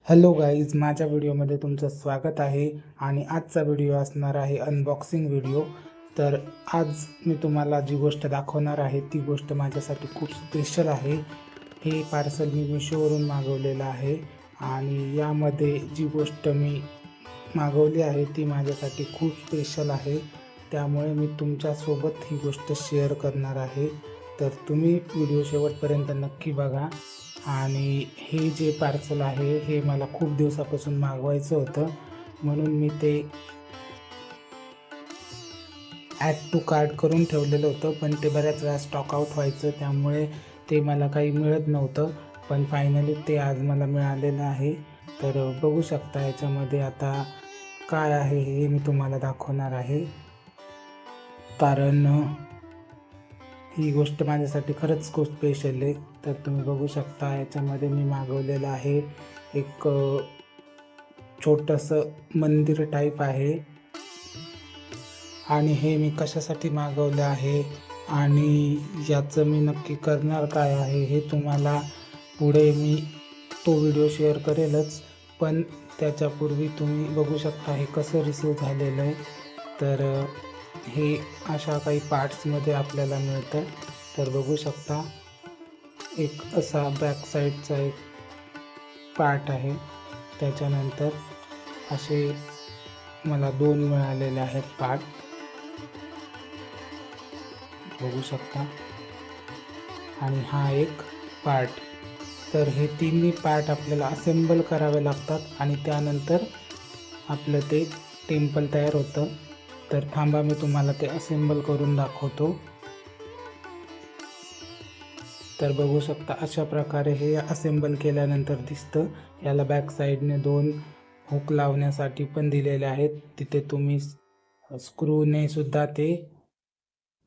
Hello guys, माझ्या व्हिडिओमध्ये तुमचं स्वागत आहे. आणि आजचा व्हिडिओ असणार आहे अनबॉक्सिंग व्हिडिओ. तर आज मी तुम्हाला जी गोष्ट दाखवणार आहे ती गोष्ट माझ्यासाठी खूप स्पेशल आहे. हे पार्सल मी मिशोवरून मागवलेलं आहे आणि यामध्ये जी गोष्ट मी मागवली आहे ती माझ्यासाठी खूप स्पेशल आहे. त्यामुळे मी तुमच्यासोबत ही गोष्ट शेअर करणार आहे. तर तुम्ही व्हिडिओ शेवटपर्यंत नक्की बघा. आणि हे जे पार्सल आहे हे मला खूप दिवसापासून मागवायचं होतं, म्हणून मी ते ॲड टू कार्ट करून ठेवलेलं होतं, पण ते बऱ्याच वेळा स्टॉक आउट व्हायचं, त्यामुळे ते मला काही मिळत नव्हतं. पण फायनली ते आज मला मिळालेलं आहे. तर बघू शकता याच्यामध्ये आता काय आहे हे मी तुम्हाला दाखवणार आहे, कारण ही गोष्ट माझ्यासाठी खरंच खूप स्पेशल आहे. तर तुम्ही बघू शकता याच्यामध्ये मी मागवलेलं आहे एक छोटंसं मंदिर टाईप आहे. आणि हे मी कशासाठी मागवलं आहे आणि याचं मी नक्की करणार काय आहे हे तुम्हाला पुढे मी तो व्हिडिओ शेअर करेलच. पण त्याच्यापूर्वी तुम्ही बघू शकता हे कसं रिसीव झालेलं आहे. तर हे अशा काही पार्ट्समध्ये आपल्याला मिळतं. तर बघू शकता एक असा बॅक साईडचा एक पार्ट आहे. त्याच्यानंतर असे मला 2 मिळालेले आहेत पार्ट, बघू शकता. आणि हा एक पार्ट. तर हे तिन्ही पार्ट आपल्याला असेंबल करावे लागतात आणि त्यानंतर आपलं ते टेम्पल तयार होतं. तर थांबा मी तुम्हाला ते असेंबल करून दाखवतो. तर बघू शकता अशा प्रकारे हे असेंबल केल्यानंतर दिसतं. याला बॅक साईडने 2 हुक लावण्यासाठी पण दिलेले आहेत. तिथे तुम्ही स्क्रूने सुद्धा ते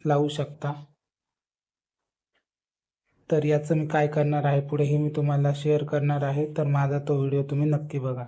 लावू शकता. तर याचं मी काय करणार आहे पुढे हे मी तुम्हाला शेअर करणार आहे. तर माझा तो व्हिडिओ तुम्ही नक्की बघा.